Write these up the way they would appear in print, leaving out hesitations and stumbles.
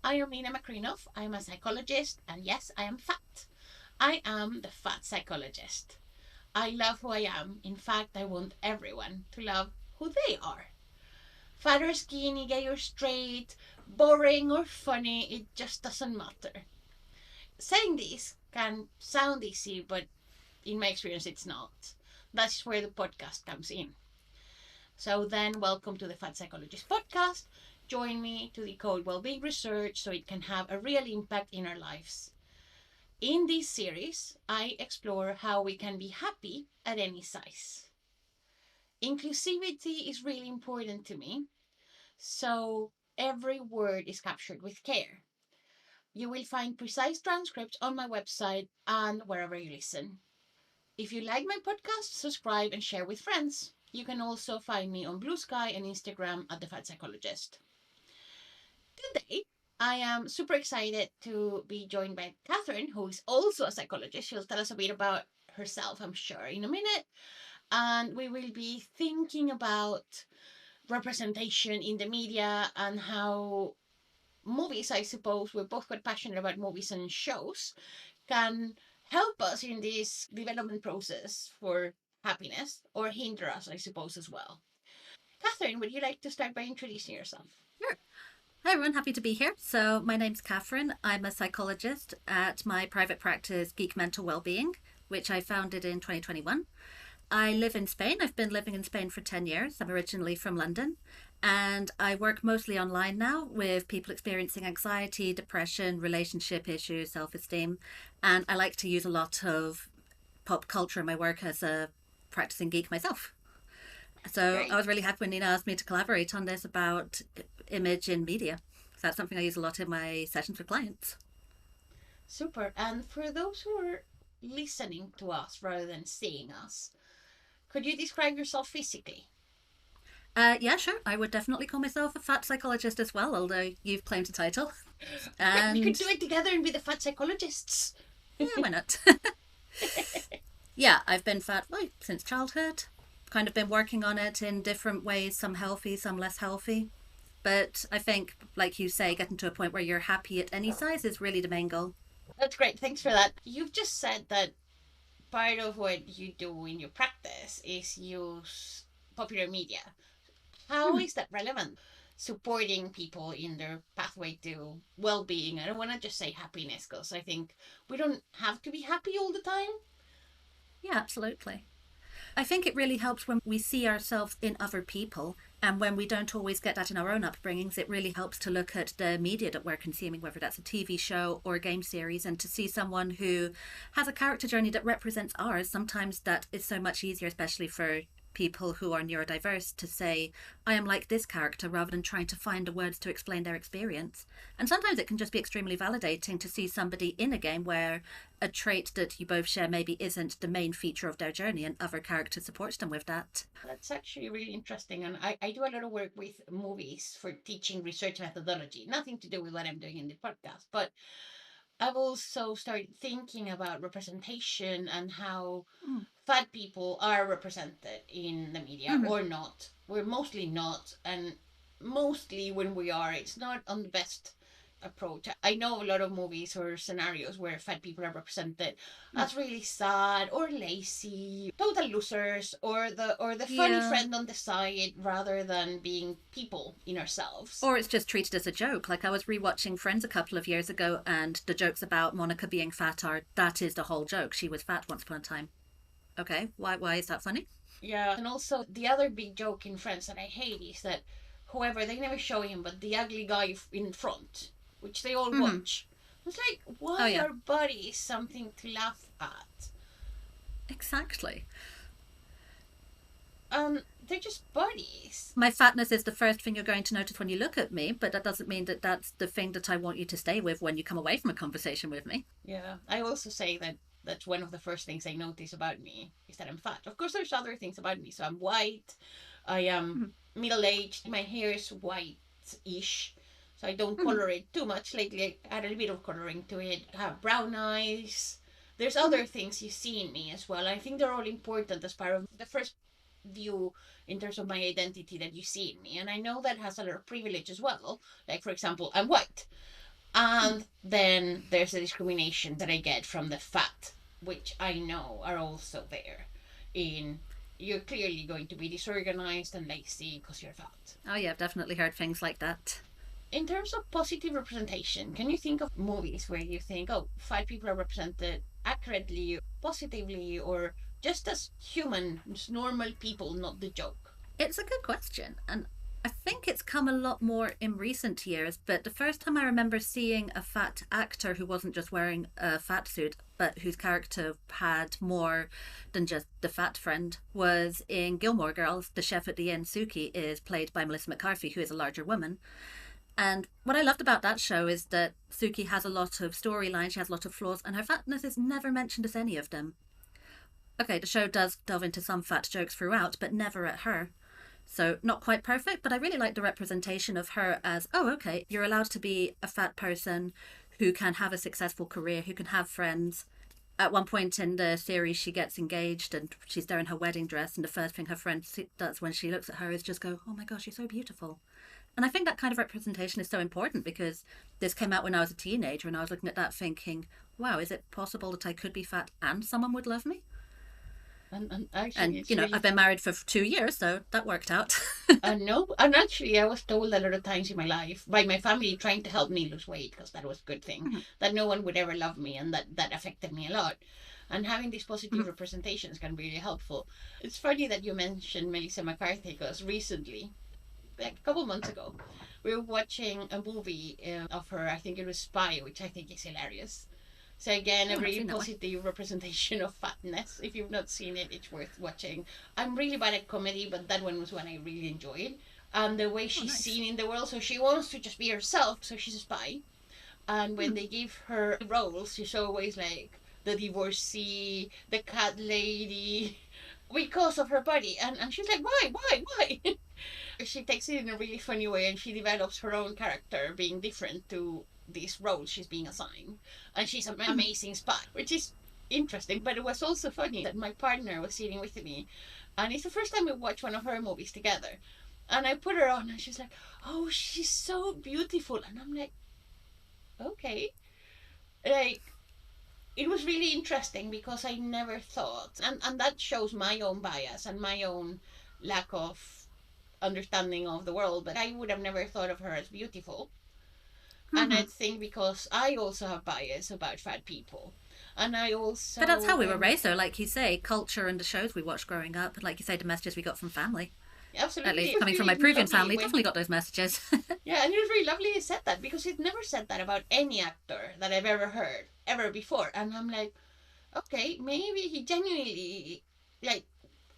I am Ninna Makrinov. I'm a psychologist, and yes, I am fat. I am the fat psychologist. I love who I am. In fact, I want everyone to love who they are. Fat or skinny, gay or straight, boring or funny, it just doesn't matter. Saying this can sound easy, but in my experience, it's not. That's where the podcast comes in. So then, welcome to the Fat Psychologist Podcast. Join me to decode well-being research so it can have a real impact in our lives. In this series, I explore how we can be happy at any size. Inclusivity is really important to me, so every word is captured with care. You will find precise transcripts on my website and wherever you listen. If you like my podcast, subscribe and share with friends. You can also find me on Blue Sky and Instagram at The Fat Psychologist. Today, I am super excited to be joined by Catherine, who is also a psychologist. She'll tell us a bit about herself, I'm sure, in a minute. And we will be thinking about representation in the media and how movies, I suppose, we're both quite passionate about movies and shows, can help us in this development process for happiness or hinder us, I suppose, as well. Catherine, would you like to start by introducing yourself? Sure. Hi everyone, happy to be here. So my name's Catherine. I'm a psychologist at my private practice Geek Wellbeing, which I founded in 2021. I live in Spain. I've been living in Spain for 10 years. I'm originally from London, and I work mostly online now with people experiencing anxiety, depression, relationship issues, self-esteem, and I like to use a lot of pop culture in my work as a practicing geek myself. So Great. I was really happy when Nina asked me to collaborate on this about image in media. So that's something I use a lot in my sessions with clients. Super. And for those who are listening to us rather than seeing us, could you describe yourself physically? Yeah, sure. I would definitely call myself a fat psychologist as well, although you've claimed the title. Yeah, we could And do it together and be the fat psychologists. yeah, why not? Yeah, I've been fat since childhood. Kind of been working on it in different ways, some healthy, some less healthy. But I think, like you say, getting to a point where you're happy at any size is really the main goal. That's great. Thanks for that. You've just said that part of what you do in your practice is use popular media. How Hmm. is that relevant? Supporting people in their pathway to well being. I don't want to just say happiness because I think we don't have to be happy all the time. Yeah, absolutely. I think it really helps when we see ourselves in other people, and when we don't always get that in our own upbringings, it really helps to look at the media that we're consuming, whether that's a TV show or a game series, and to see someone who has a character journey that represents ours. Sometimes that is so much easier, especially for people who are neurodiverse, to say, I am like this character, rather than trying to find the words to explain their experience. And sometimes it can just be extremely validating to see somebody in a game where a trait that you both share maybe isn't the main feature of their journey, and other characters supports them with that. That's actually really interesting. And I do a lot of work with movies for teaching research methodology. Nothing to do with what I'm doing in the podcast, but I've also started thinking about representation and how Mm. fat people are represented in the media Mhm. or not. We're mostly not, and mostly when we are, it's not on the best approach. I know a lot of movies or scenarios where fat people are represented Mm. as really sad or lazy, total losers, or the funny Yeah. friend on the side rather than being people in ourselves. Or it's just treated as a joke. Like I was rewatching Friends a couple of years ago, and the jokes about Monica being fat are that is the whole joke. She was fat once upon a time. Okay, why is that funny? Yeah, and also the other big joke in Friends that I hate is that whoever they never show him, but the ugly guy in front, which they all Mm-hmm. watch. It's like, Oh why yeah, are bodies something to laugh at? exactly. They're just bodies. My fatness is the first thing you're going to notice when you look at me, but that doesn't mean that that's the thing that I want you to stay with when you come away from a conversation with me. Yeah, I also say that that's one of the first things I notice about me is that I'm fat. Of course, there's other things about me. So I'm white. I am Mm-hmm. middle aged. My hair is white-ish, so I don't Mm-hmm. color it too much. Lately, I add a bit of coloring to it. I have brown eyes. There's Mm-hmm. other things you see in me as well. I think they're all important as part of the first view in terms of my identity that you see in me. And I know that has a lot of privilege as well. Like, for example, I'm white. And then there's the discrimination that I get from the fat, which I know are also there. In you're clearly going to be disorganized and lazy because you're fat. Oh yeah, I've definitely heard things like that. In terms of positive representation, can you think of movies where you think, oh, fat people are represented accurately, positively, or just as human, just normal people, not the joke? It's a good question, and I think it's come a lot more in recent years, but the first time I remember seeing a fat actor who wasn't just wearing a fat suit, but whose character had more than just the fat friend was in Gilmore Girls. The chef at the inn, Suki, is played by Melissa McCarthy, who is a larger woman. And what I loved about that show is that Suki has a lot of storylines, she has a lot of flaws, and her fatness is never mentioned as any of them. Okay, the show does delve into some fat jokes throughout, but never at her. So, not quite perfect, but I really like the representation of her as, oh, okay, you're allowed to be a fat person who can have a successful career, who can have friends. At one point in the series, she gets engaged and she's there in her wedding dress, and the first thing her friend does when she looks at her is just go, oh my gosh, you're so beautiful. And I think that kind of representation is so important because this came out when I was a teenager and I was looking at that thinking, wow, is it possible that I could be fat and someone would love me? And actually, And, it's you know, really I've been married for 2 years, so that worked out. no, and actually, I was told a lot of times in my life by my family trying to help me lose weight because that was a good thing, that no one would ever love me, and that affected me a lot. And having these positive representations can be really helpful. It's funny that you mentioned Melissa McCarthy because recently, like a couple months ago, we were watching a movie of her. I think it was Spy, which I think is hilarious. So again, a really positive representation of fatness. If you've not seen it, it's worth watching. I'm really bad at comedy, but that one was one I really enjoyed. And the way she's seen in the world, so she wants to just be herself, so she's a spy. And when they give her roles, she's always like the divorcee, the cat lady, because of her body. And she's like, why? She takes it in a really funny way and she develops her own character being different to this role she's being assigned. And she's an amazing spy, which is interesting. But it was also funny that my partner was sitting with me and it's the first time we watched one of her movies together. And I put her on and she's like, oh, she's so beautiful. And I'm like, okay. Like, it was really interesting because I never thought, and that shows my own bias and my own lack of understanding of the world, but I would have never thought of her as beautiful. And I think because I also have bias about fat people. And I also. But that's how we were raised, though. Like you say, culture and the shows we watched growing up, like you say, the messages we got from family. Absolutely. At least coming from my Peruvian family, definitely got those messages. Yeah, and it was really lovely he said that because he'd never said that about any actor that I've ever heard, ever before. And I'm like, okay, maybe he genuinely, like,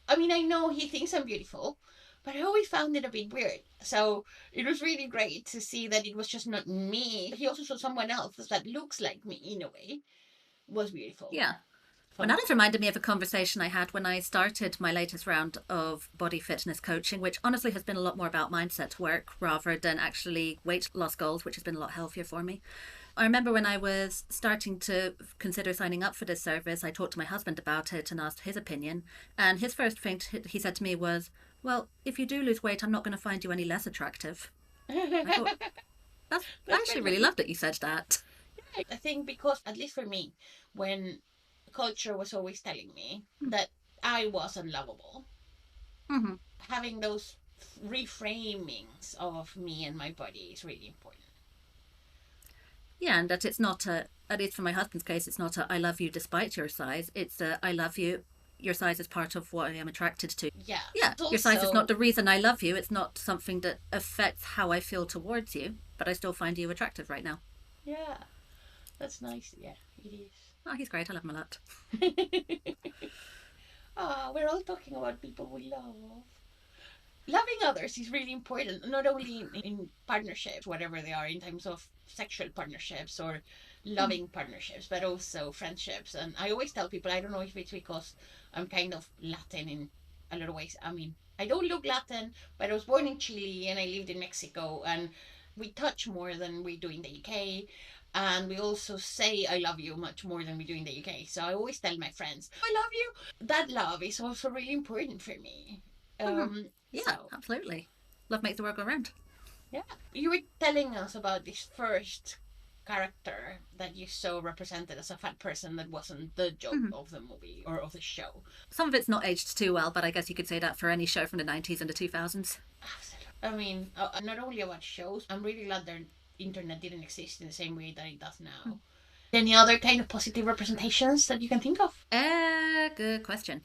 I mean, I know he thinks I'm beautiful, but I always found it a bit weird. So it was really great to see that it was just not me. He also saw someone else that looks like me in a way. It was beautiful. Yeah. Well, that has reminded me of a conversation I had when I started my latest round of body fitness coaching, which honestly has been a lot more about mindset work rather than actually weight loss goals, which has been a lot healthier for me. I remember when I was starting to consider signing up for this service, I talked to my husband about it and asked his opinion. And his first thing he said to me was, well, if you do lose weight, I'm not going to find you any less attractive. I thought, I actually really loved that you said that. I think because, at least for me, when culture was always telling me that I was unlovable, having those reframings of me and my body is really important. Yeah, and that it's not at least for my husband's case, it's not I love you despite your size. It's I love you. Your size is part of what I am attracted to. Yeah. Yeah, your size is not the reason I love you. It's not something that affects how I feel towards you, but I still find you attractive right now. Yeah, that's nice. Yeah, it is. Oh, he's great. I love him a lot. We're all talking about people we love. Loving others is really important, not only in partnerships, whatever they are, in terms of sexual partnerships or loving partnerships, but also friendships. And I always tell people, I don't know if it's because I'm kind of Latin in a lot of ways. I mean, I don't look Latin, but I was born in Chile and I lived in Mexico, and we touch more than we do in the UK. And we also say I love you much more than we do in the UK. So I always tell my friends, I love you. That love is also really important for me. Yeah, so. Absolutely. Love makes the world go round. Yeah. You were telling us about this first character that you saw represented as a fat person that wasn't the joke of the movie or of the show? Some of it's not aged too well, but I guess you could say that for any show from the 90s and the 2000s. Absolutely. I mean, not only about shows, I'm really glad the internet didn't exist in the same way that it does now. Any other kind of positive representations that you can think of? Good question.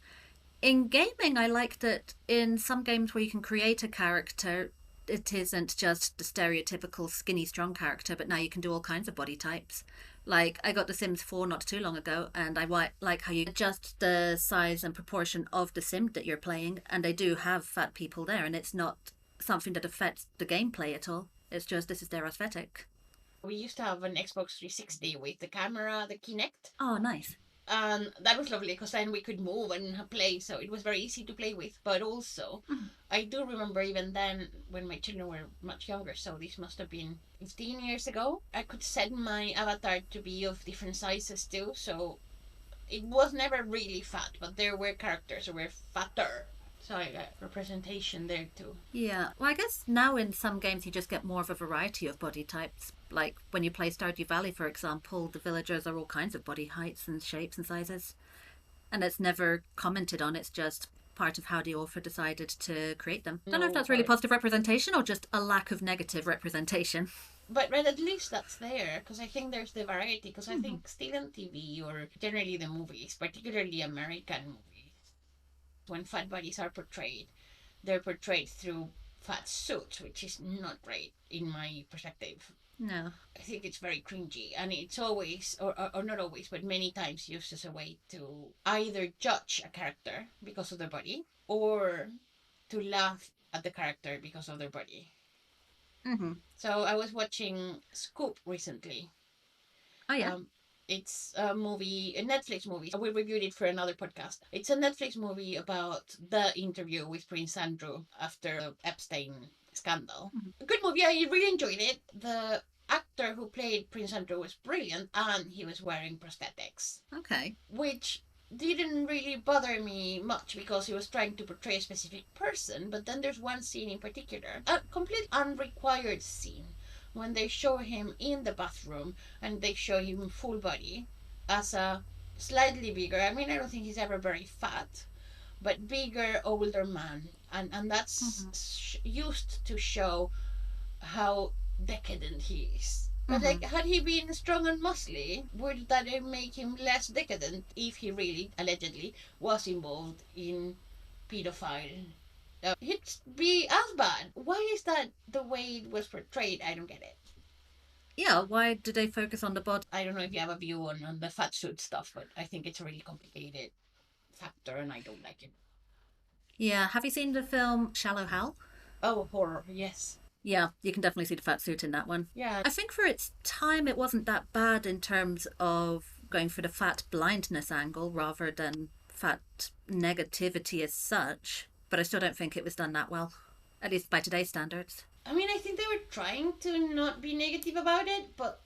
In gaming, I like that in some games where you can create a character, it isn't just the stereotypical skinny, strong character, but now you can do all kinds of body types. Like, I got The Sims 4 not too long ago, and I like how you adjust the size and proportion of the sim that you're playing, and they do have fat people there, and it's not something that affects the gameplay at all. It's just, this is their aesthetic. We used to have an Xbox 360 with the camera, the Kinect. Oh, nice. And that was lovely because then we could move and play, so it was very easy to play with. But also, I do remember even then when my children were much younger, so this must have been 15 years ago, I could set my avatar to be of different sizes too, so it was never really fat, but there were characters who were fatter. So I got representation there too. Yeah, well, I guess now in some games you just get more of a variety of body types. Like when you play Stardew Valley, for example, the villagers are all kinds of body heights and shapes and sizes. And it's never commented on, it's just part of how the author decided to create them. I don't know if that's really positive representation or just a lack of negative representation. But at least that's there, because I think there's the variety, because I think still on TV or generally the movies, particularly American movies, when fat bodies are portrayed, they're portrayed through fat suits, which is not great in my perspective. No. I think it's very cringy, and it's always, or not always, but many times used as a way to either judge a character because of their body, or to laugh at the character because of their body. So I was watching Scoop recently. Oh, yeah. It's a movie, a Netflix movie. We reviewed it for another podcast. It's a Netflix movie about the interview with Prince Andrew after the Epstein scandal. A good movie. I really enjoyed it. The actor who played Prince Andrew was brilliant, and he was wearing prosthetics. Okay. Which didn't really bother me much because he was trying to portray a specific person, but then there's one scene in particular, a completely unrequired scene, when they show him in the bathroom and they show him full body as a slightly bigger, I mean, I don't think he's ever very fat, but bigger, older man. And that's used to show how decadent he is. But like, had he been strong and muscly, would that make him less decadent if he really, allegedly, was involved in pedophile? He'd be as bad. Why is that the way it was portrayed? I don't get it. Yeah, why do they focus on the body? I don't know if you have a view on the fat suit stuff, but I think it's a really complicated factor and I don't like it. Yeah, have you seen the film Shallow Hal? Oh, horror, yes. Yeah, you can definitely see the fat suit in that one. Yeah. I think for its time it wasn't that bad in terms of going for the fat blindness angle rather than fat negativity as such, but I still don't think it was done that well, at least by today's standards. I mean, I think they were trying to not be negative about it, but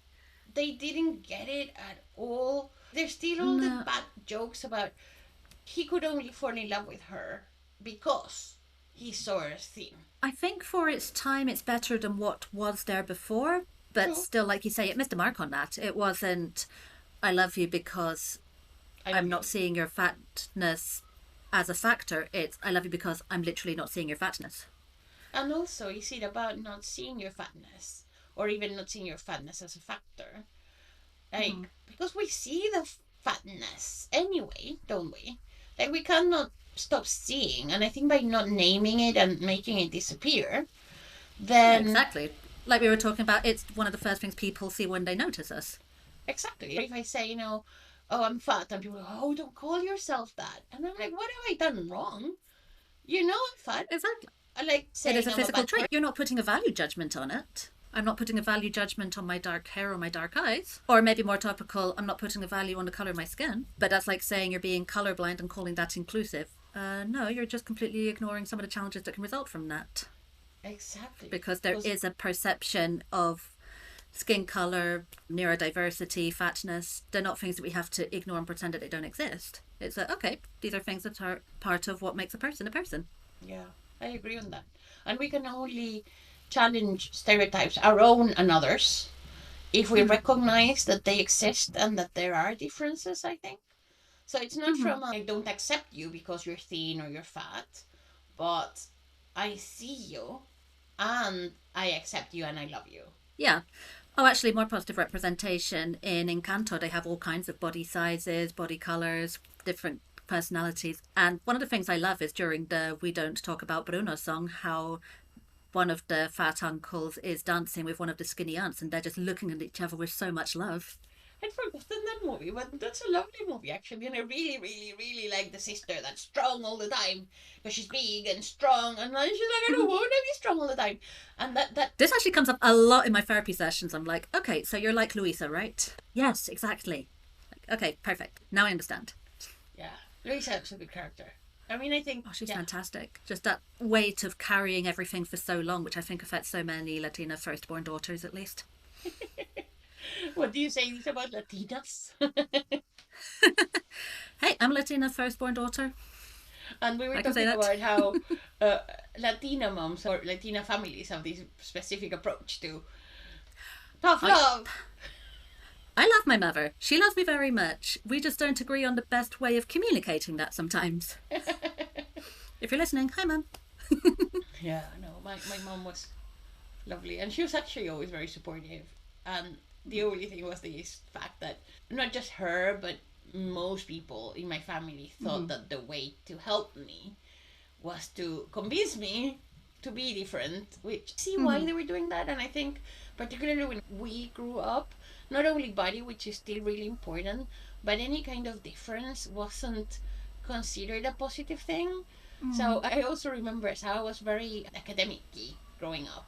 they didn't get it at all. There's still all the bad jokes about he could only fall in love with her because he saw her thin. I think for its time it's better than what was there before, but still, like you say, it missed the mark on that. It wasn't, I love you because I'm not seeing your fatness as a factor. It's, I love you because I'm literally not seeing your fatness. And also, is it about not seeing your fatness, or even not seeing your fatness as a factor? Like, because we see the fatness anyway, don't we? Like, we cannot stop seeing, and I think by not naming it and making it disappear, then... Exactly. Like we were talking about, it's one of the first things people see when they notice us. Exactly. If I say, oh, I'm fat, and people go, oh, don't call yourself that. And I'm like, what have I done wrong? You know I'm fat. Exactly. I like saying it is a physical trait. person. You're not putting a value judgment on it. I'm not putting a value judgment on my dark hair or my dark eyes. Or maybe more topical, I'm not putting a value on the colour of my skin. But that's like saying you're being colourblind and calling that inclusive. No, you're just completely ignoring some of the challenges that can result from that. Exactly. Because there is a perception of skin colour, neurodiversity, fatness. They're not things that we have to ignore and pretend that they don't exist. It's like, okay, these are things that are part of what makes a person a person. Yeah, I agree on that. And we can only challenge stereotypes, our own and others, if we recognize that they exist and that there are differences, I think. So it's not Mm-hmm. from I don't accept you because you're thin or you're fat, but I see you and I accept you and I love you. Yeah. Oh, actually, more positive representation in Encanto. They have all kinds of body sizes, body colors, different personalities. And one of the things I love is during the We Don't Talk About Bruno song, how one of the fat uncles is dancing with one of the skinny aunts and they're just looking at each other with so much love. I'd forgotten that movie, but that's a lovely movie actually. And I really, really, really like the sister that's strong all the time because she's big and strong, and then she's like, I don't want to be strong all the time. And that This actually comes up a lot in my therapy sessions. I'm like, okay, so you're like Louisa, right? Yes, exactly. Okay, perfect. Now I understand. yeah, Louisa's a good character. I mean, I think Oh, she's yeah. fantastic. Just that weight of carrying everything for so long, which I think affects so many Latina firstborn daughters, at least. What do you say this about Latinas? Hey, I'm a Latina firstborn daughter. And we were I can say talking that. about how Latina moms or Latina families have this specific approach to tough I, love. I love my mother. She loves me very much. We just don't agree on the best way of communicating that sometimes. If you're listening, hi, Mum. Yeah, no, my mom was lovely, and she was actually always very supportive. And the only thing was this fact that not just her, but most people in my family thought that the way to help me was to convince me to be different, which see why they were doing that. And I think particularly when we grew up, not only body, which is still really important, but any kind of difference wasn't considered a positive thing. So I also remember as I was very academic-y growing up.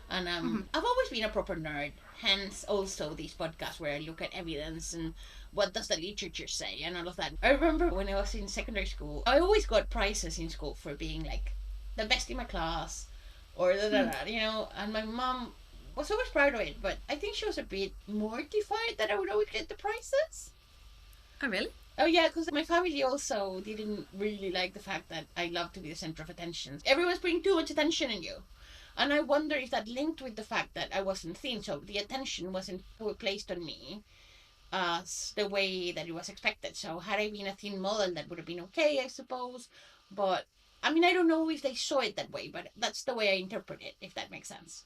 And I've always been a proper nerd, hence also these podcasts where I look at evidence and what does the literature say and all of that. I remember when I was in secondary school, I always got prizes in school for being like the best in my class or you know, and my mom was always proud of it, but I think she was a bit mortified that I would always get the prizes. Oh, really? Oh yeah, because my family also didn't really like the fact that I love to be the center of attention. Everyone's putting too much attention on you. And I wonder if that linked with the fact that I wasn't thin, so the attention wasn't placed on me as the way that it was expected. So had I been a thin model, that would have been okay, I suppose. But I mean, I don't know if they saw it that way, but that's the way I interpret it, if that makes sense.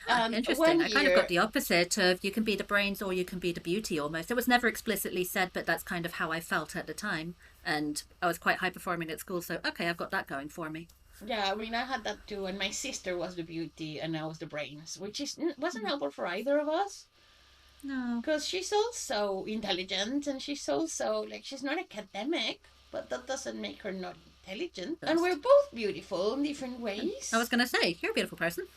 Huh, And interesting. one I kind of got year, the opposite of you can be the brains or you can be the beauty almost. It was never explicitly said, but that's kind of how I felt at the time. And I was quite high performing at school, so okay, I've got that going for me. yeah, I mean, I had that too, and my sister was the beauty, and I was the brains, which is wasn't helpful for either of us. No. Because she's also intelligent and she's also like she's not academic, but that doesn't make her not intelligent. And we're both beautiful in different I was ways. going to say, you're a beautiful person.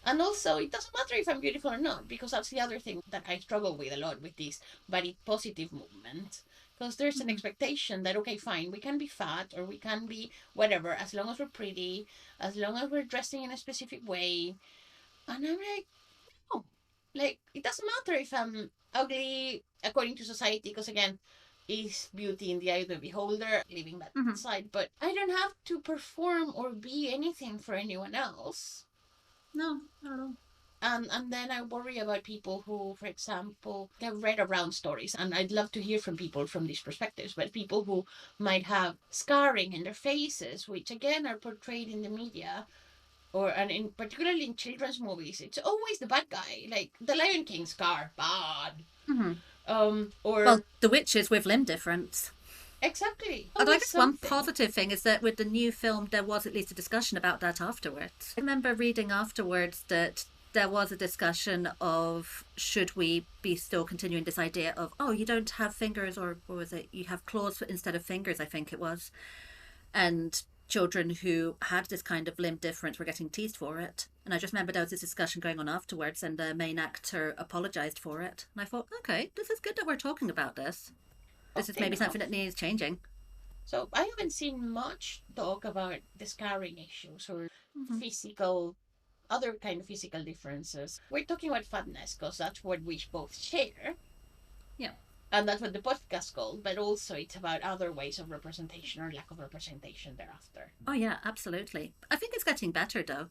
And also, it doesn't matter if I'm beautiful or not, because that's the other thing that I struggle with a lot with this body positive movement. Because there's an expectation that, okay, fine, we can be fat or we can be whatever, as long as we're pretty, as long as we're dressing in a specific way. And I'm like, no, like, it doesn't matter if I'm ugly according to society, because again, is beauty in the eye of the beholder, leaving that Mm-hmm. aside. But I don't have to perform or be anything for anyone else. No, not at all. And then I worry about people who, for example, have read around stories, and I'd love to hear from people from these perspectives, but people who might have scarring in their faces, which again are portrayed in the media, or and in particularly in children's movies, it's always the bad guy, like the Lion King scar, bad. Mm-hmm. Or Well, the witches with limb difference. exactly, And I always guess one something. positive thing is that with the new film, there was at least a discussion about that afterwards. I remember reading afterwards that there was a discussion of should we be still continuing this idea of, oh, you don't have fingers, or what was it? You have claws instead of fingers, I think it was. And children who had this kind of limb difference were getting teased for it. And I just remember there was this discussion going on afterwards, and the main actor apologized for it. And I thought, okay, this is good that we're talking about this. This is Often maybe something enough. that needs changing. So I haven't seen much talk about the scarring issues or Mm-hmm. physical, other kind of physical differences. We're talking about fatness because that's what we both share, Yeah. and that's what the podcast called. But also, it's about other ways of representation or lack of representation thereafter. Oh, yeah, absolutely. I think it's getting better, though.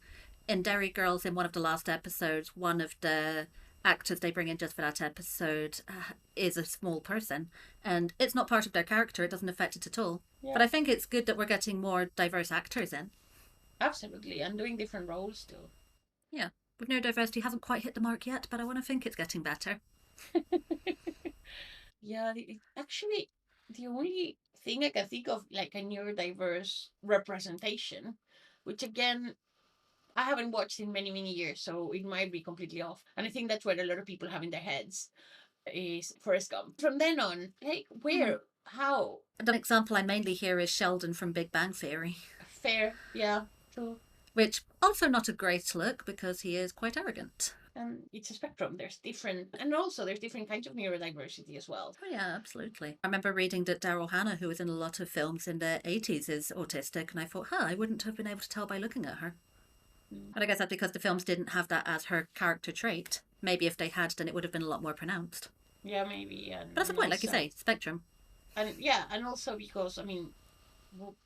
In Dairy Girls, in one of the last episodes, one of the actors they bring in just for that episode is a small person, and it's not part of their character. It doesn't affect it at all. Yeah. But I think it's good that we're getting more diverse actors in. Absolutely, and doing different roles too. Yeah, with neurodiversity hasn't quite hit the mark yet, but I want to think it's getting better. Yeah, actually, the only thing I can think of like a neurodiverse representation, which again I haven't watched in many, many years, so it might be completely off. And I think that's what a lot of people have in their heads is Forrest Gump. From then on, like, where, how? An example I mainly hear is Sheldon from Big Bang Theory. Fair, yeah, true. Which also not a great look because he is quite arrogant. And it's a spectrum. There's different, and also there's different kinds of neurodiversity as well. Oh yeah, absolutely. I remember reading that Daryl Hannah, who was in a lot of films in the 80s, is autistic, and I thought, I wouldn't have been able to tell by looking at her. But I guess that's because the films didn't have that as her character trait. Maybe if they had, then it would have been a lot more pronounced. Yeah, maybe. But that's the point, like you say, spectrum. And yeah, and also because, I mean,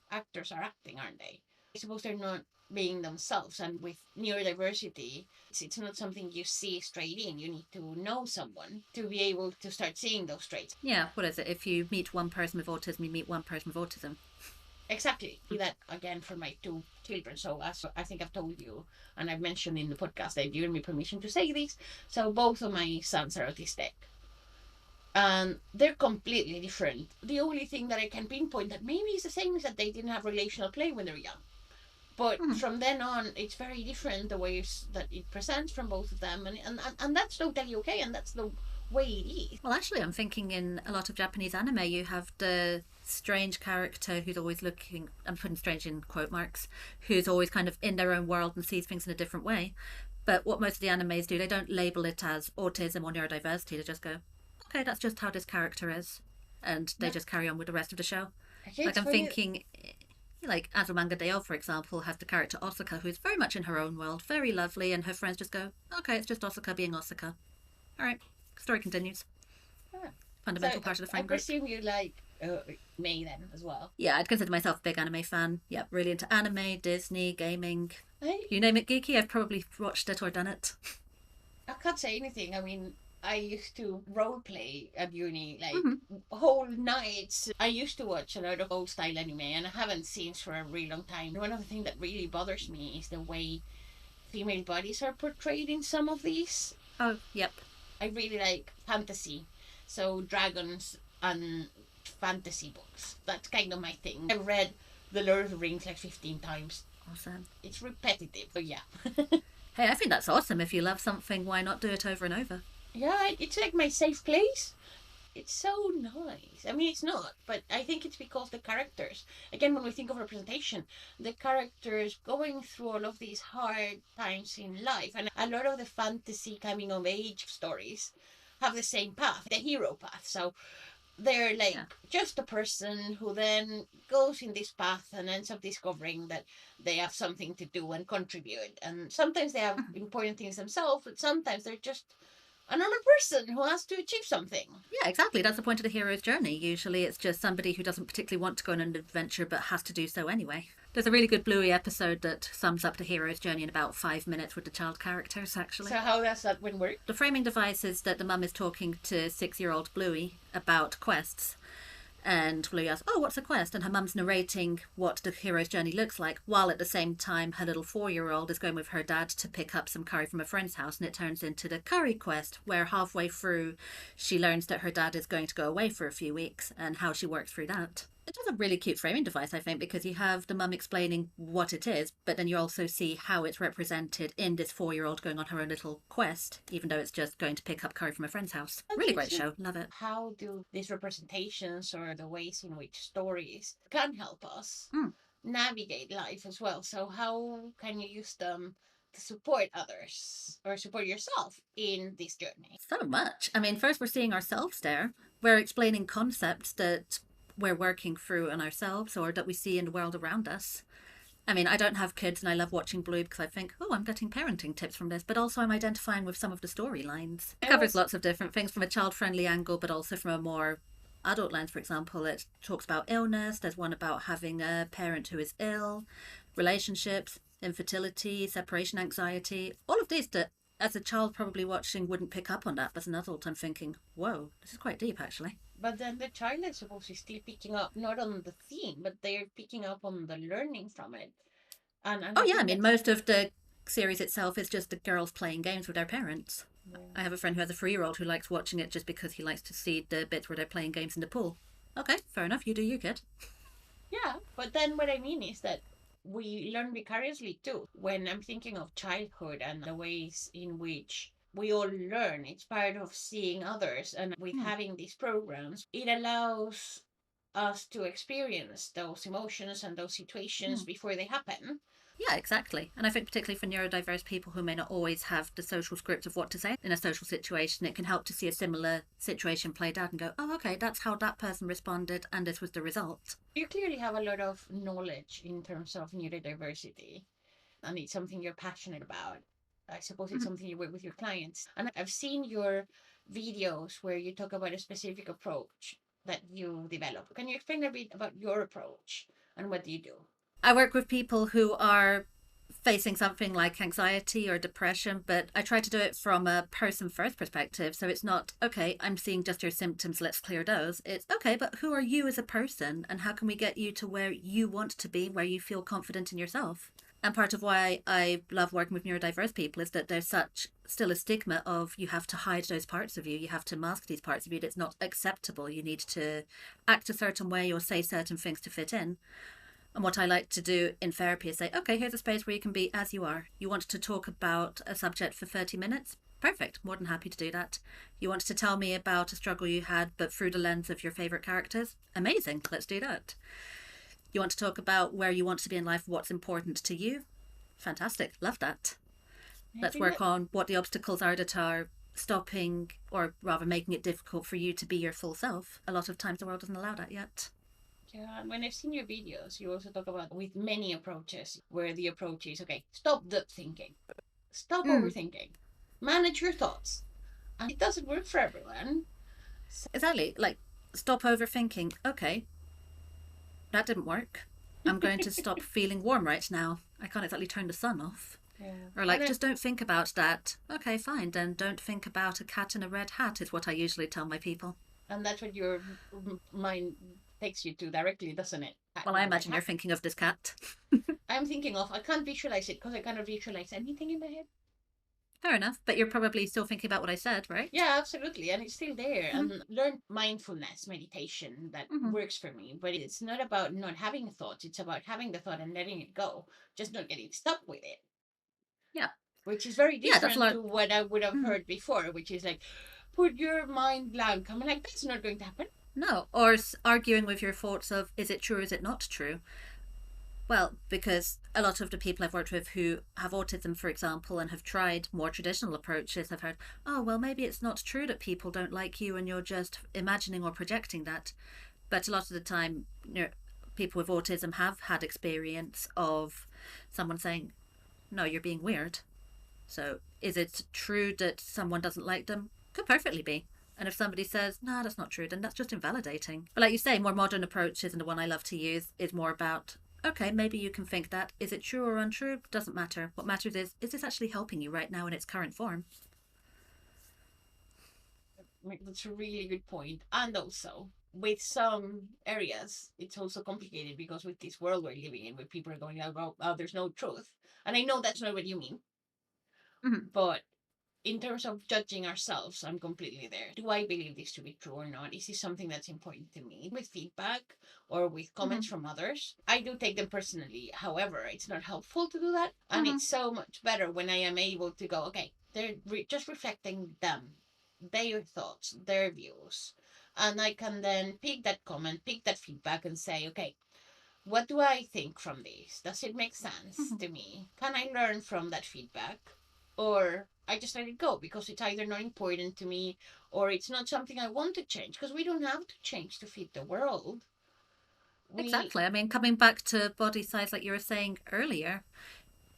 actors are acting, aren't they? I suppose they're not being themselves. And with neurodiversity, it's not something you see straight in. You need to know someone to be able to start seeing those traits. Yeah, what is it? If you meet one person with autism, you meet one person with autism. Exactly. That again for my 2 children. So as I think I've told you, and I've mentioned in the podcast, they've given me permission to say this. So both of my sons are autistic. And they're completely different. The only thing that I can pinpoint that maybe is the same is that they didn't have relational play when they were young. But from then on, it's very different the ways that it presents from both of them. And that's totally okay. And that's the way it is. Well, actually, I'm thinking in a lot of Japanese anime, you have the strange character who's always looking, I'm putting strange in quote marks, who's always kind of in their own world and sees things in a different way. But what most of the animes do, they don't label it as autism or neurodiversity. They just go, okay, that's just how this character is. And they just carry on with the rest of the show. Like I'm thinking, like Azumanga Daioh, for example, has the character Osaka, who's very much in her own world, very lovely, and her friends just go, okay, it's just Osaka being Osaka. All right, story continues. Fundamental part of the friend group. I presume you like May then as well. Yeah, I'd consider myself a big anime fan. Yeah, really into anime, Disney, gaming. You name it, Geeky, I've probably watched it or done it. I can't say anything. I mean, I used to role play at uni, like whole nights. I used to watch a lot of old style anime, and I haven't seen for a really long time. One of the things that really bothers me is the way female bodies are portrayed in some of these. Oh, yep. I really like fantasy, so dragons and fantasy books. That's kind of my thing. I've read The Lord of the Rings like 15 times. Awesome. It's repetitive, but yeah. Hey, I think that's awesome. If you love something, why not do it over and over? Yeah, it's like my safe place. It's so nice. I mean, it's not, but I think it's because the characters, again, when we think of representation, the characters going through all of these hard times in life, and a lot of the fantasy coming of age stories have the same path, the hero path. So they're like just a person who then goes in this path and ends up discovering that they have something to do and contribute. And sometimes they have important things themselves, but sometimes they're just another person who has to achieve something. Yeah, exactly. That's the point of the hero's journey. Usually it's just somebody who doesn't particularly want to go on an adventure but has to do so anyway. There's a really good Bluey episode that sums up the hero's journey in about 5 minutes with the child characters, actually. So how does that one work? The framing device is that the mum is talking to 6-year-old Bluey about quests. And Bluey asks, oh, what's a quest? And her mum's narrating what the hero's journey looks like, while at the same time her little 4-year-old is going with her dad to pick up some curry from a friend's house, and it turns into the curry quest, where halfway through she learns that her dad is going to go away for a few weeks and how she works through that. It was a really cute framing device, I think, because you have the mum explaining what it is, but then you also see how it's represented in this 4-year-old going on her own little quest, even though it's just going to pick up curry from a friend's house. Really great show. Love it. How do these representations or the ways in which stories can help us navigate life as well? So how can you use them to support others or support yourself in this journey? So much. I mean, first we're seeing ourselves there. We're explaining concepts that we're working through on ourselves or that we see in the world around us. I mean, I don't have kids and I love watching Bluey because I think, oh, I'm getting parenting tips from this, but also I'm identifying with some of the storylines. It covers lots of different things from a child-friendly angle, but also from a more adult lens. For example, it talks about illness. There's one about having a parent who is ill, relationships, infertility, separation anxiety, all of these that as a child probably watching wouldn't pick up on that, but as an adult I'm thinking, whoa, this is quite deep actually. But then the child, I suppose, is still picking up not on the theme, but they're picking up on the learning from it. And Oh I yeah, I think mean that's most of the series itself is just the girls playing games with their parents. I yeah. have a friend who has a 3-year-old who likes watching it just because he likes to see the bits where they're playing games in the pool. Okay, fair enough, you do you, kid. Yeah, but then what I mean is that we learn vicariously too. When I'm thinking of childhood and the ways in which we all learn, it's part of seeing others. And with Hmm. having these programs, it allows us to experience those emotions and those situations Hmm. before they happen. Yeah, exactly. And I think particularly for neurodiverse people who may not always have the social script of what to say in a social situation, it can help to see a similar situation played out and go, oh, okay, that's how that person responded, and this was the result. You clearly have a lot of knowledge in terms of neurodiversity, and it's something you're passionate about. I suppose it's Mhm. something you work with your clients. And I've seen your videos where you talk about a specific approach that you develop. Can you explain a bit about your approach and what do you do? I work with people who are facing something like anxiety or depression, but I try to do it from a person first perspective. So it's not, okay, I'm seeing just your symptoms, let's clear those. It's, okay, but who are you as a person and how can we get you to where you want to be, where you feel confident in yourself? And part of why I love working with neurodiverse people is that there's such still a stigma of you have to hide those parts of you, you have to mask these parts of you. It's not acceptable. You need to act a certain way or say certain things to fit in. And what I like to do in therapy is say, okay, here's a space where you can be as you are. You want to talk about a subject for 30 minutes? Perfect. More than happy to do that. You want to tell me about a struggle you had, but through the lens of your favourite characters? Amazing. Let's do that. You want to talk about where you want to be in life, what's important to you? Fantastic. Love that. I Let's think work that, on what the obstacles are that are stopping or rather making it difficult for you to be your full self. A lot of times the world doesn't allow that yet. yeah, when I've seen your videos, you also talk about with many approaches where the approach is okay, stop the thinking, stop Mm, overthinking, manage your thoughts. And it doesn't work for everyone. So, exactly. Like, stop overthinking. Okay, that didn't work. I'm going to stop feeling warm right now. I can't exactly turn the sun off. yeah. Or like, just don't think about that. Okay, fine. Then don't think about a cat in a red hat is what I usually tell my people. And that's what your mind takes you to directly, doesn't it? Well, I With the red imagine you're hat. thinking of this cat. I'm thinking of, I can't visualize it because I cannot visualize anything in my head. Fair enough, but you're probably still thinking about what I said, right? Yeah, absolutely. And it's still there. Mm-hmm. And learn mindfulness meditation that Mm-hmm. works for me. But it's not about not having thoughts, it's about having the thought and letting it go, just not getting stuck with it, Yeah. which is very Yeah, that's a different lot. to what I would have Mm-hmm. heard before, which is like, put your mind blank. I'm like, that's not going to happen. No, or arguing with your thoughts of is it true, is it not true? Well, because a lot of the people I've worked with who have autism, for example, and have tried more traditional approaches have heard, oh, well, maybe it's not true that people don't like you and you're just imagining or projecting that. But a lot of the time, people with autism have had experience of someone saying, no, you're being weird. So is it true that someone doesn't like them? Could perfectly be. And if somebody says, no, that's not true, then that's just invalidating. But like you say, more modern approaches, and the one I love to use is more about, okay, maybe you can think that. Is it true or untrue? Doesn't matter. What matters is this actually helping you right now in its current form? That's a really good point. And also, with some areas, it's also complicated because with this world we're living in, where people are going, oh, there's no truth. And I know that's not what you mean, Mm-hmm. but in terms of judging ourselves, I'm completely there. Do I believe this to be true or not? Is this something that's important to me? With feedback or with Mm-hmm. comments from others, I do take them personally. However, it's not helpful to do that. And Mm-hmm. it's so much better when I am able to go, okay, they're just reflecting them, their thoughts, their views. And I can then pick that comment, pick that feedback, and say, okay, what do I think from this? Does it make sense Mm-hmm. to me? Can I learn from that feedback? Or I just let it go because it's either not important to me or it's not something I want to change because we don't have to change to fit the world. We, Exactly. I mean, coming back to body size, like you were saying earlier,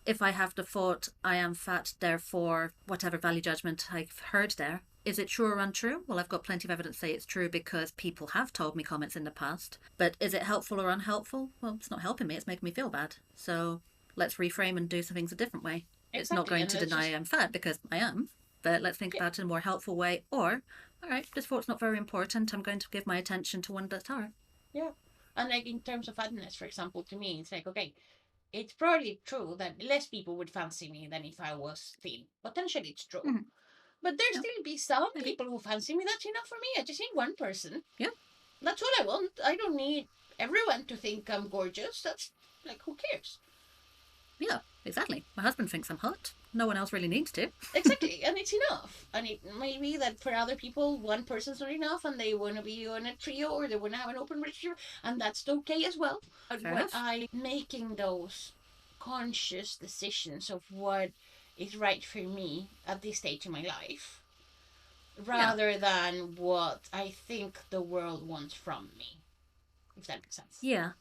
if I have the thought I am fat, therefore whatever value judgment I've heard there, is it true or untrue? Well, I've got plenty of evidence to say it's true because people have told me comments in the past. But is it helpful or unhelpful? Well, it's not helping me, it's making me feel bad. So let's reframe and do some things a different way. It's not Exactly. going And to that's deny just, I'm fat because I am, but let's think yeah, about it in a more helpful way. Or, all right, this thought's not very important. I'm going to give my attention to one that are. yeah. And like in terms of fatness, for example, to me, it's like, okay, it's probably true that less people would fancy me than if I was thin. Potentially it's true. Mm-hmm. But there Yeah, still be some maybe. people who fancy me. That's enough for me. I just need one person. Yeah, That's all I want. I don't need everyone to think I'm gorgeous. That's like, who cares? yeah, exactly. My husband thinks I'm hot. No one else really needs to. Exactly, and it's enough. And it may be that for other people, one person's not enough, and they want to be on a trio or they want to have an open relationship, and that's okay as well. But Fair what enough. I making those conscious decisions of what is right for me at this stage in my life, Yeah. rather than what I think the world wants from me, if that makes sense. Yeah,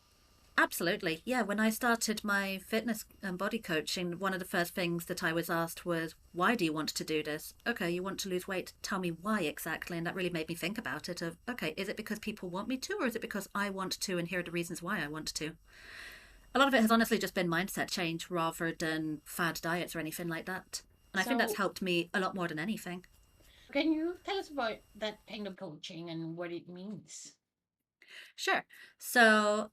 absolutely. Yeah, when I started my fitness and body coaching, one of the first things that I was asked was, why do you want to do this? Okay, you want to lose weight. Tell me why exactly. And that really made me think about it of, okay, is it because people want me to, or is it because I want to, and here are the reasons why I want to? A lot of it has honestly just been mindset change rather than fad diets or anything like that. And I think that's So, helped me a lot more than anything. can you tell us about that kind of coaching and what it means? Sure. So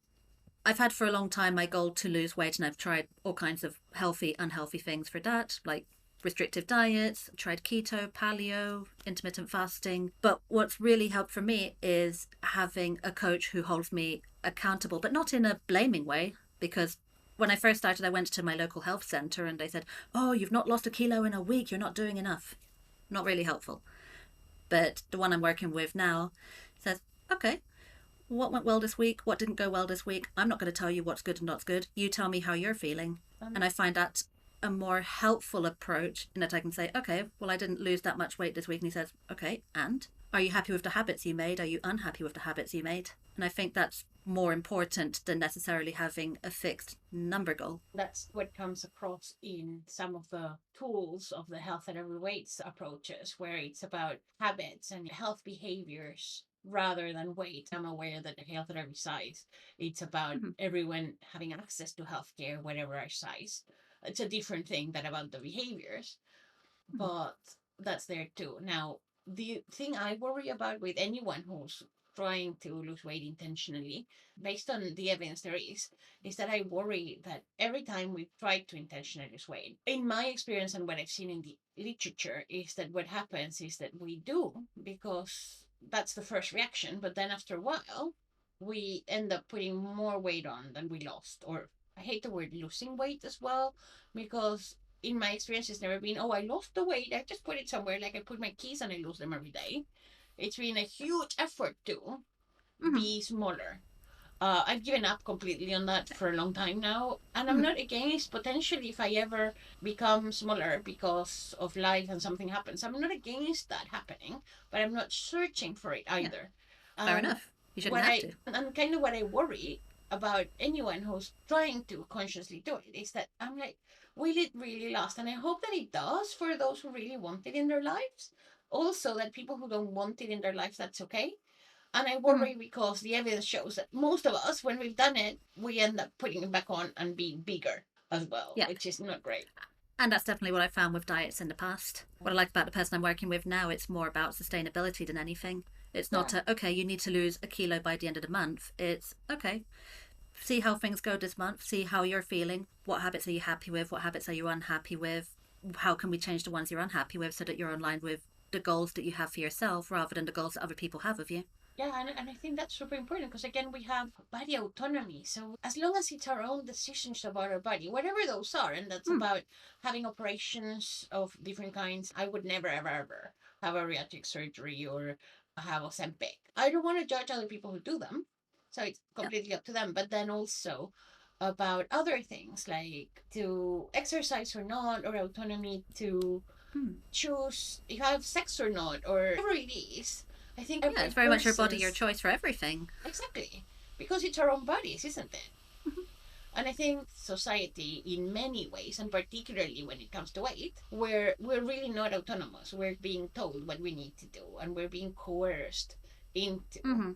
I've had for a long time my goal to lose weight, and I've tried all kinds of healthy, unhealthy things for that, like restrictive diets, tried keto, paleo, intermittent fasting. But what's really helped for me is having a coach who holds me accountable, but not in a blaming way, because when I first started, I went to my local health centre and they said, oh, you've not lost a kilo in a week, you're not doing enough. Not really helpful. But the one I'm working with now says, okay, what went well this week? What didn't go well this week? I'm not going to tell you what's good and not good. You tell me how you're feeling. And I find that a more helpful approach in that I can say, okay, well, I didn't lose that much weight this week. And he says, okay, and are you happy with the habits you made? Are you unhappy with the habits you made? And I think that's more important than necessarily having a fixed number goal. That's what comes across in some of the tools of the health at every weights approaches, where it's about habits and health behaviors rather than weight. I'm aware that the health at every size, it's about Mm-hmm. everyone having access to healthcare, whatever our size. It's a different thing than about the behaviors, Mm-hmm. but that's there too. Now, the thing I worry about with anyone who's trying to lose weight intentionally, based on the evidence there is that I worry that every time we try to intentionally lose weight, in my experience and what I've seen in the literature, is that what happens is that we do because that's the first reaction, but then after a while, we end up putting more weight on than we lost. Or I hate the word losing weight as well, because in my experience, it's never been, oh, I lost the weight. I just put it somewhere, like I put my keys and I lose them every day. It's been a huge effort to Mm-hmm. be smaller. I've given up completely on that for a long time now. And I'm Mm-hmm. not against potentially if I ever become smaller because of life and something happens. I'm not against that happening, but I'm not searching for it Yeah, either. fair And enough. You shouldn't have to. and kind of what I worry about anyone who's trying to consciously do it is that I'm like, will it really last? And I hope that it does for those who really want it in their lives. Also, that people who don't want it in their lives, that's okay. And I Mm-hmm. worry because the evidence shows that most of us, when we've done it, we end up putting it back on and being bigger as well, Yeah. which is not great. And that's definitely what I found with diets in the past. What I like about the person I'm working with now, it's more about sustainability than anything. It's Yeah. not okay, you need to lose a kilo by the end of the month. It's okay, see how things go this month, see how you're feeling. What habits are you happy with? What habits are you unhappy with? How can we change the ones you're unhappy with so that you're in line with the goals that you have for yourself rather than the goals that other people have of you? Yeah, and I think that's super important because again we have body autonomy. So as long as it's our own decisions about our body, whatever those are, and that's Hmm. about having operations of different kinds, I would never ever ever have a bariatric surgery or have Ozempic. I don't want to judge other people who do them, so it's Yeah. completely up to them. But then also about other things like to exercise or not, or autonomy to Hmm. choose if I have sex or not, or whatever it is. I think Yeah, every it's very much your body, your person's choice for everything. exactly because it's our own bodies, isn't it? Mhm. And I think society, in many ways, and particularly when it comes to weight, we're really not autonomous. We're being told what we need to do, and we're being coerced into Mm-hmm.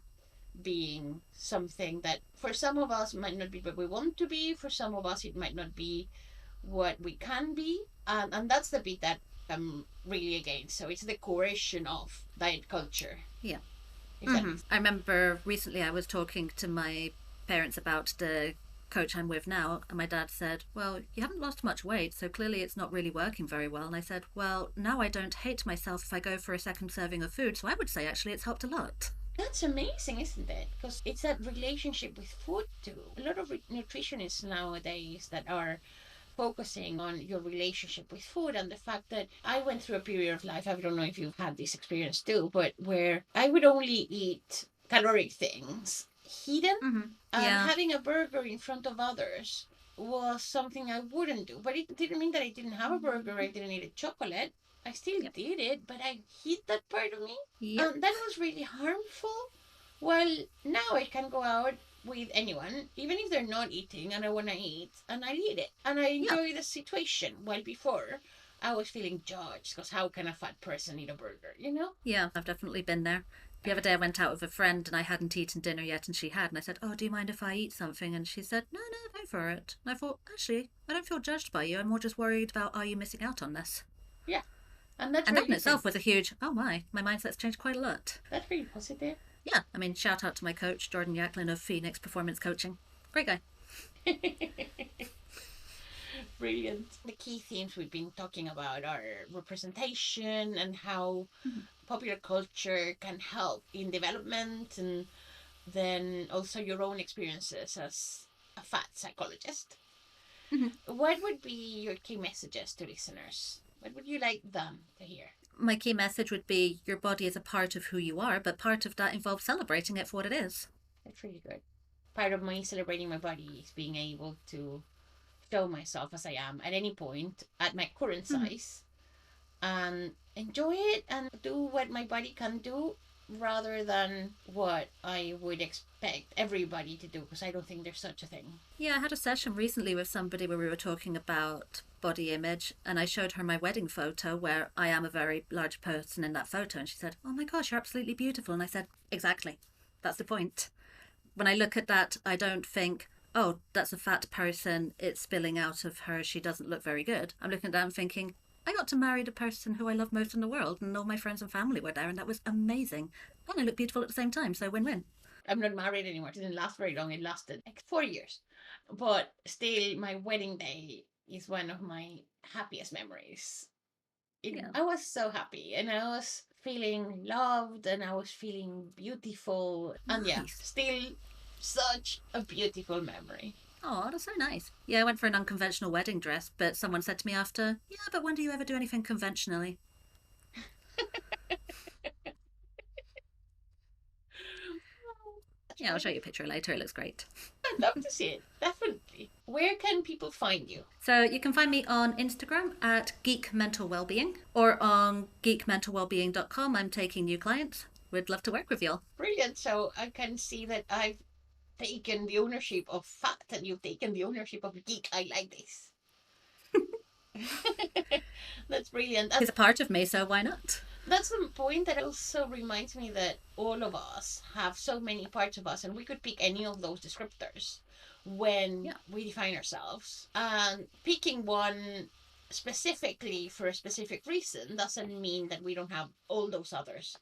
being something that for some of us might not be what we want to be. For some of us, it might not be what we can be. And that's the bit that I'm really against. So it's the coercion of diet culture. Yeah. If that makes I remember recently I was talking to my parents about the coach I'm with now, and my dad said, "Well, you haven't lost much weight, so clearly it's not really working very well." And I said, "Well, now I don't hate myself if I go for a second serving of food, so I would say actually it's helped a lot." That's amazing, isn't it? Because it's that relationship with food too. A lot of nutritionists nowadays that are focusing on your relationship with food, and the fact that I went through a period of life, I don't know if you've had this experience too, but where I would only eat caloric things hidden, and Yeah. having a burger in front of others was something I wouldn't do. But it didn't mean that I didn't have a burger, I didn't eat a chocolate. I still Yep. did it, but I hid that part of me. Yep. And that was really harmful. Well, now I can go out with anyone, even if they're not eating and I want to eat, and I eat it. And I Yep. enjoy the situation. While before, I was feeling judged because how can a fat person eat a burger, you know? Yeah, I've definitely been there. The other day I went out with a friend and I hadn't eaten dinner yet and she had, and I said, "Oh, do you mind if I eat something?" And she said, "No, no, go for it." And I thought, actually, I don't feel judged by you. I'm more just worried about, are you missing out on this? Yeah. And that's And that in really itself good. was a huge, oh my mindset's changed quite a lot. That's really positive. Yeah, I mean, shout out to my coach, Jordan Yacklin of Phoenix Performance Coaching. Great guy. Brilliant. The key themes we've been talking about are representation and how popular culture can help in development, and then also your own experiences as a fat psychologist. What would be your key messages to listeners? What would you like them to hear? My key message would be your body is a part of who you are, but part of that involves celebrating it for what it is. That's really good. Part of me celebrating my body is being able to show myself as I am at any point at my current size and enjoy it and do what my body can do rather than what I would expect everybody to do, because I don't think there's such a thing. Yeah, I had a session recently with somebody where we were talking about body image, and I showed her my wedding photo where I am a very large person in that photo, and she said, "Oh my gosh, you're absolutely beautiful." And I said, "Exactly. That's the point." When I look at that, I don't think, "Oh, that's a fat person, it's spilling out of her, she doesn't look very good." I'm looking at that and thinking, I got to marry the person who I love most in the world, and all my friends and family were there, and that was amazing. And I look beautiful at the same time, so win-win. I'm not married anymore. It didn't last very long. It lasted like 4 years. But still, my wedding day is one of my happiest memories. Yeah. I was so happy, and I was feeling loved, and I was feeling beautiful. And yeah, Nice. still such a beautiful memory. Oh, that's so nice. Yeah, I went for an unconventional wedding dress, but someone said to me after, "Yeah, but when do you ever do anything conventionally?" Yeah, I'll show you a picture later. It looks great. I'd love to see it, definitely. Where can people find you? So you can find me on Instagram at Geek Mental Wellbeing or on geekmentalwellbeing.com. I'm taking new clients. We'd love to work with y'all. Brilliant. So I can see that I've taken the ownership of fat and you've taken the ownership of geek. I like this. That's brilliant. He's a part of me, so why not? That's the point that also reminds me that all of us have so many parts of us, and we could pick any of those descriptors when we define ourselves. And picking one specifically for a specific reason doesn't mean that we don't have all those others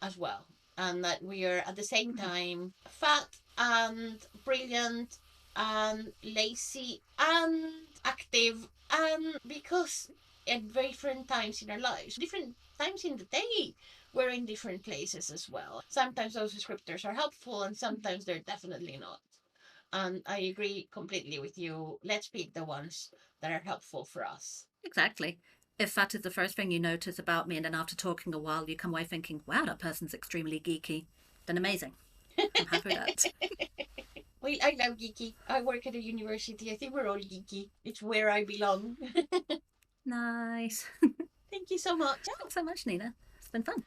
as well, and that we are at the same time fat and brilliant and lazy and active, and because at different times in our lives, different times in the day, we're in different places as well. Sometimes those descriptors are helpful and sometimes they're definitely not. And I agree completely with you. Let's pick the ones that are helpful for us. Exactly. If fat is the first thing you notice about me, and then after talking a while you come away thinking, "Wow, that person's extremely geeky," then amazing. I'm happy with that. Well, I love Geeky. I work at a university. I think we're all geeky. It's where I belong. Nice. Thank you so much. Thanks so much, Ninna. It's been fun.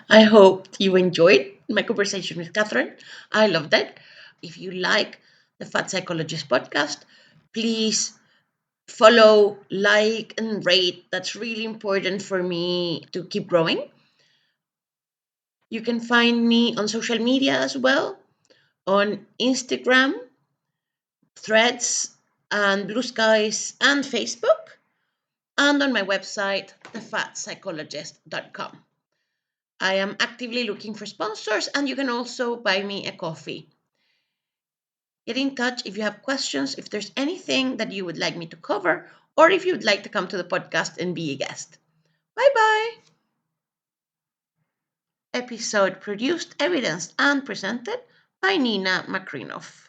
I hope you enjoyed my conversation with Catherine. I loved it. If you like the Fat Psychologist podcast, please follow, like, and rate. That's really important for me to keep growing. You can find me on social media as well, on Instagram, Threads, and Blue Skies, and Facebook. and on my website, thefatpsychologist.com. I am actively looking for sponsors, and you can also buy me a coffee. Get in touch if you have questions, if there's anything that you would like me to cover, or if you would like to come to the podcast and be a guest. Bye bye. Episode produced, evidenced, and presented by Ninna Makrinov.